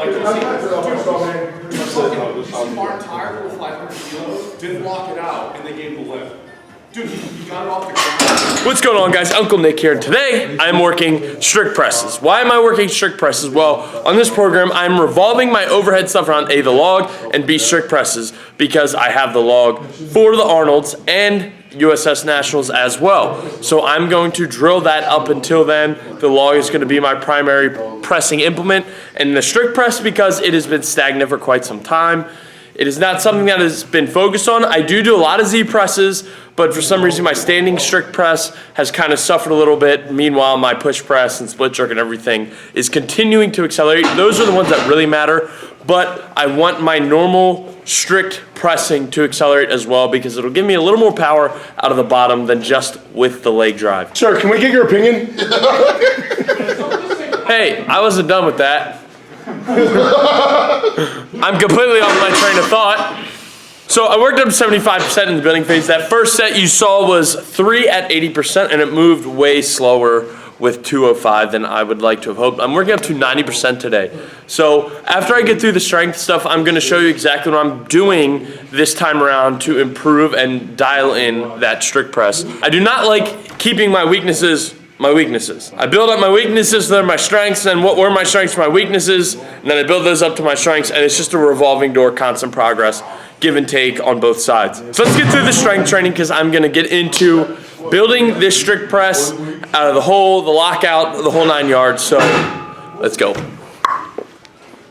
Like, dude, Martin Tyler with 500 kilos, didn't lock it out, and they gave him the lift. Dude, he got it off the ground. What's going on, guys? Uncle Nick here. Today, I'm working strict presses. Why am I working strict presses? Well, on this program, I'm revolving my overhead stuff around A, the log, and B, strict presses, because I have the log for the Arnolds and USS Nationals as well. So I'm going to drill that up until then. The log is going to be my primary pressing implement, and the strict press, because it has been stagnant for quite some time, it is not something that has been focused on. I do a lot of Z presses, but for some reason my standing strict press has kind of suffered a little bit. Meanwhile, my push press and split jerk and everything is continuing to accelerate. Those are the ones that really matter, but I want my normal strict pressing to accelerate as well, because it'll give me a little more power out of the bottom than just with the leg drive. Sir, can we get your opinion? Hey, I wasn't done with that. I'm completely off my train of thought. So I worked up to 75% in the building phase. That first set you saw was 3 at 80%, and it moved way slower with 205 than I would like to have hoped. I'm working up to 90% today. So after I get through the strength stuff, I'm gonna show you exactly what I'm doing this time around to improve and dial in that strict press. I do not like keeping my weaknesses. I build up my weaknesses, they're my strengths, and what were my strengths, my weaknesses, and then I build those up to my strengths, and it's just a revolving door, constant progress, give and take on both sides. So let's get through the strength training, because I'm gonna get into building this strict press out of the hole, the lockout, the whole 9 yards, so let's go.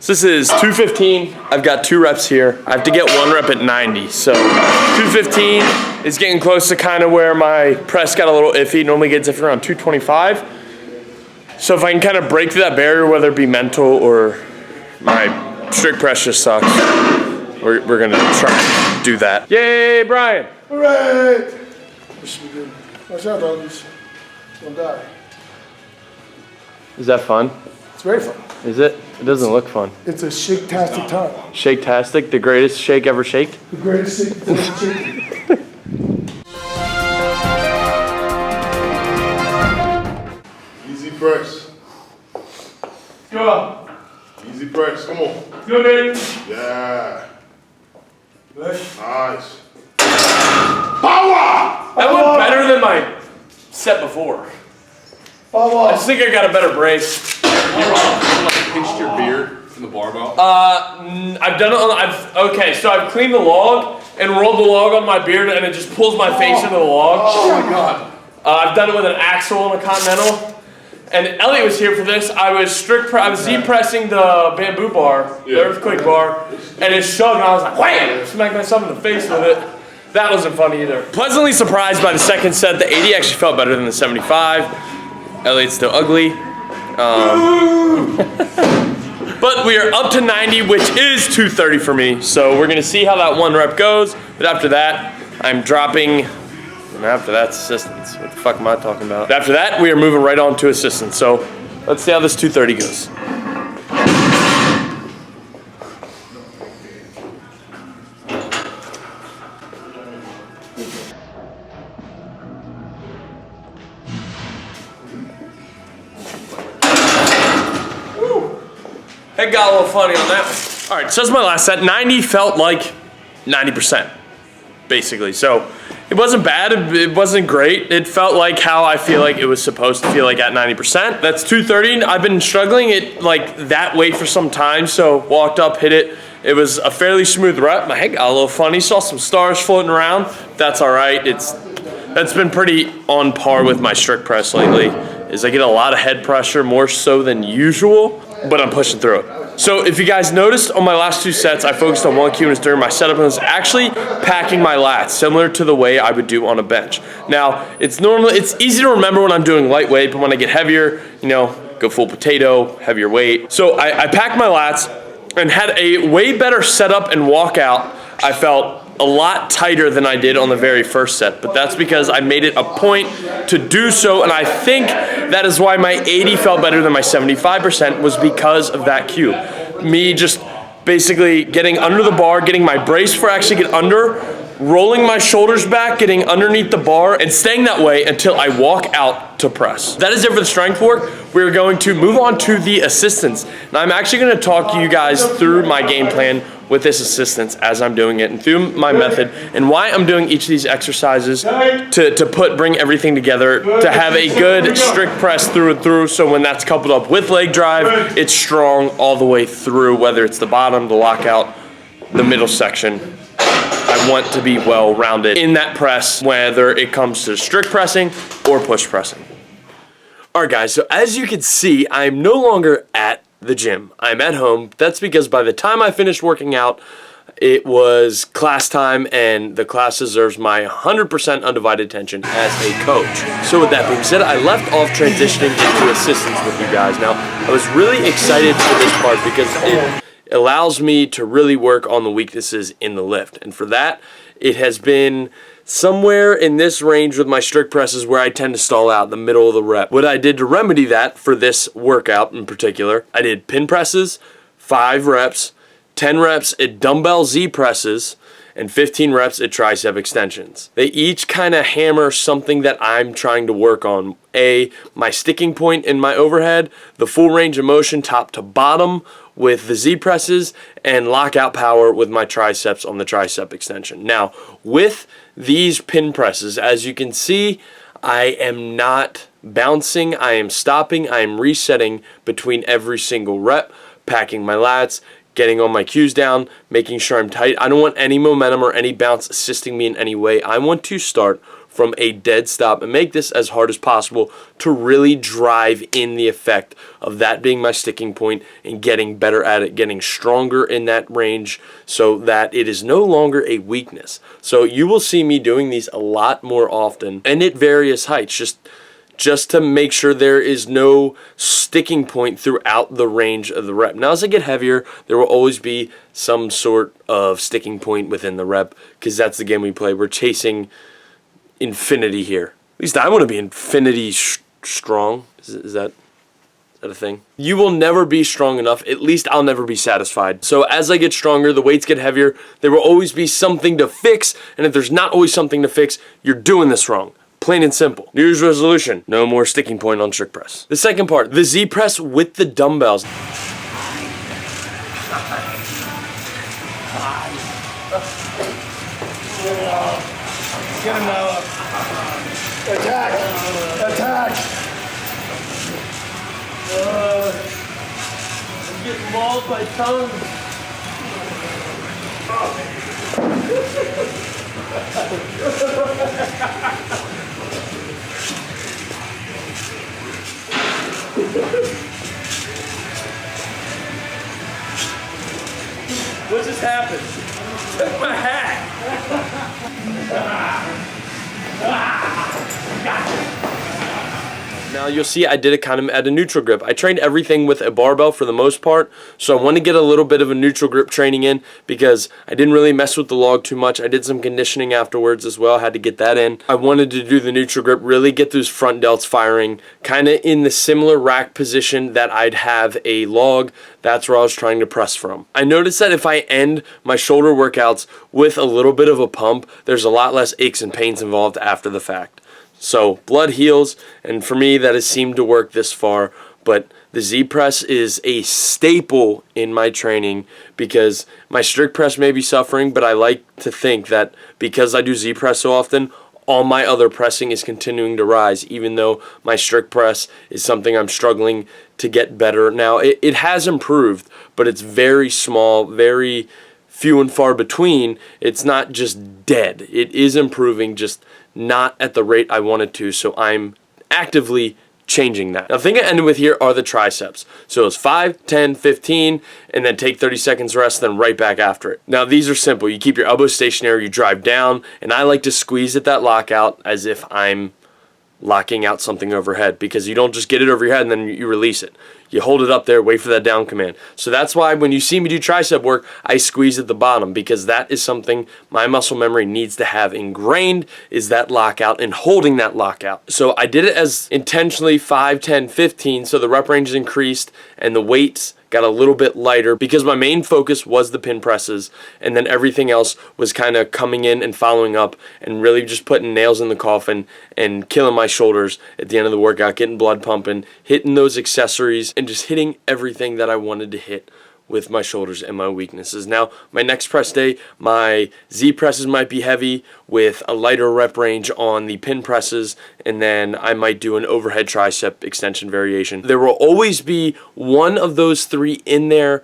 So this is 215, I've got 2 reps here. I have to get 1 rep at 90, so 215 is getting close to kind of where my press got a little iffy. Normally gets iffy around 225. So if I can kind of break through that barrier, whether it be mental or my strict press just sucks, we're gonna try to do that. Yay, Brian! All right. This should be good. Watch out, doggies. Don't die. Is that fun? It's very fun. Is it? It doesn't look fun. It's a shake-tastic time. Shake-tastic, the greatest shake ever shaked? The greatest shake ever shake. Easy press. Go. Easy press. Come on. Go, baby. Yeah. Nice. Nice. Power! That went better than my set before. I just think I got a better brace. You pinched your beard from the barbell? I've done it on, okay, so I've cleaned the log and rolled the log on my beard, and it just pulls my face into the log. Oh my god. I've done it with an axle and a continental. And Elliot was here for this. I was Z pressing the bamboo bar, the earthquake bar, and it shoved, and I was like, wham! Smacked myself in the face with it. That wasn't fun either. Pleasantly surprised by the second set. The 80 actually felt better than the 75. Elliot's still ugly. But we are up to 90, which is 230 for me. So we're gonna see how that 1 rep goes. But after that, I'm dropping, and after that's assistance. What the fuck am I talking about? After that, we are moving right on to assistance. So let's see how this 230 goes. It got a little funny on that one. All right, so that's my last set. 90 felt like 90%, basically. So it wasn't bad, it wasn't great. It felt like how I feel like it was supposed to feel like at 90%. That's 230. I've been struggling at like that weight for some time, so walked up, hit it. It was a fairly smooth rep. My head got a little funny, saw some stars floating around. That's all right. That's been pretty on par with my strict press lately, is I get a lot of head pressure, more so than usual, but I'm pushing through it. So if you guys noticed on my last 2 sets, I focused on 1 Q and during my setup, and it was actually packing my lats, similar to the way I would do on a bench. Now, it's easy to remember when I'm doing lightweight, but when I get heavier, go full potato, heavier weight. So I packed my lats and had a way better setup and walkout. I felt a lot tighter than I did on the very first set, but that's because I made it a point to do so, and I think that is why my 80 felt better than my 75% was because of that cue. Me just basically getting under the bar, getting my brace for actually get under, rolling my shoulders back, getting underneath the bar, and staying that way until I walk out to press. That is it for the strength work. We're going to move on to the assistance. Now I'm actually going to talk you guys through my game plan with this assistance as I'm doing it and through my method and why I'm doing each of these exercises to bring everything together to have a good strict press through and through, so when that's coupled up with leg drive, it's strong all the way through, whether it's the bottom, the lockout, the middle section. I want to be well rounded in that press, whether it comes to strict pressing or push pressing. All right guys, so as you can see, I'm no longer at the gym. I'm at home. That's because by the time I finished working out, it was class time, and the class deserves my 100% undivided attention as a coach. So with that being said, I left off transitioning into assistance with you guys. Now, I was really excited for this part because it allows me to really work on the weaknesses in the lift. And for that, it has been somewhere in this range with my strict presses where I tend to stall out in the middle of the rep. What I did to remedy that for this workout in particular, I did pin presses, 5 reps, 10 reps at dumbbell Z presses, and 15 reps at tricep extensions. They each kind of hammer something that I'm trying to work on. My sticking point in my overhead, the full range of motion top to bottom with the Z presses, and lockout power with my triceps on the tricep extension. Now, with these pin presses, as you can see, I am not bouncing, I am stopping, I am resetting between every single rep, packing my lats, getting all my cues down, making sure I'm tight. I don't want any momentum or any bounce assisting me in any way. I want to start from a dead stop and make this as hard as possible to really drive in the effect of that being my sticking point and getting better at it, getting stronger in that range so that it is no longer a weakness. So you will see me doing these a lot more often and at various heights, just to make sure there is no sticking point throughout the range of the rep. Now, as I get heavier, there will always be some sort of sticking point within the rep because that's the game we play. We're chasing infinity here. At least I want to be infinity strong. Is that a thing? You will never be strong enough. At least I'll never be satisfied. So as I get stronger, the weights get heavier. There will always be something to fix, and if there's not always something to fix, you're doing this wrong. Plain and simple. New Year's resolution, no more sticking point on strict press. The second part, the Z press with the dumbbells. Get him now. Attack! Attack! I'm getting mauled by tongues. What just happened? Took my hat. Now you'll see I did it kind of at a neutral grip. I trained everything with a barbell for the most part, so I want to get a little bit of a neutral grip training in because I didn't really mess with the log too much. I did some conditioning afterwards as well, had to get that in. I wanted to do the neutral grip, really get those front delts firing, kind of in the similar rack position that I'd have a log. That's where I was trying to press from. I noticed that if I end my shoulder workouts with a little bit of a pump, there's a lot less aches and pains involved after the fact. So blood heals, and for me that has seemed to work this far, but the Z press is a staple in my training because my strict press may be suffering, but I like to think that because I do Z press so often, all my other pressing is continuing to rise, even though my strict press is something I'm struggling to get better. Now, it has improved, but it's very small, very few and far between. It's not just dead. It is improving, just not at the rate I want it to, so I'm actively changing that. Now, the thing I ended with here are the triceps. So it's 5, 10, 15, and then take 30 seconds rest, then right back after it. Now, these are simple. You keep your elbows stationary, you drive down, and I like to squeeze at that lockout as if I'm locking out something overhead, because you don't just get it over your head and then you release it. You hold it up there, wait for that down command. So that's why when you see me do tricep work, I squeeze at the bottom, because that is something my muscle memory needs to have ingrained, is that lockout and holding that lockout. So I did it as intentionally 5, 10, 15, so the rep range is increased and the weights got a little bit lighter, because my main focus was the pin presses, and then everything else was kind of coming in and following up and really just putting nails in the coffin and killing my shoulders at the end of the workout, getting blood pumping, hitting those accessories, and just hitting everything that I wanted to hit with my shoulders and my weaknesses. Now, my next press day, my Z presses might be heavy with a lighter rep range on the pin presses, and then I might do an overhead tricep extension variation. There will always be one of those three in there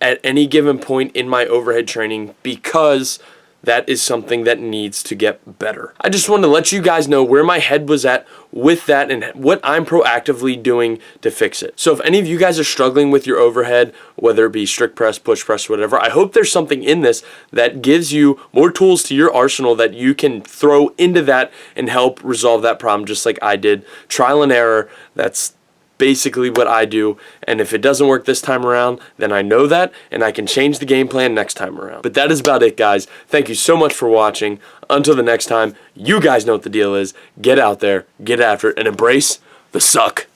at any given point in my overhead training, because that is something that needs to get better. I just wanted to let you guys know where my head was at with that and what I'm proactively doing to fix it. So if any of you guys are struggling with your overhead, whether it be strict press, push press, whatever, I hope there's something in this that gives you more tools to your arsenal that you can throw into that and help resolve that problem, just like I did. Trial and error, that's basically what I do, and if it doesn't work this time around, then I know that, and I can change the game plan next time around. But that is about it, guys. Thank you so much for watching. Until the next time, you guys know what the deal is. Get out there, get after it, and embrace the suck.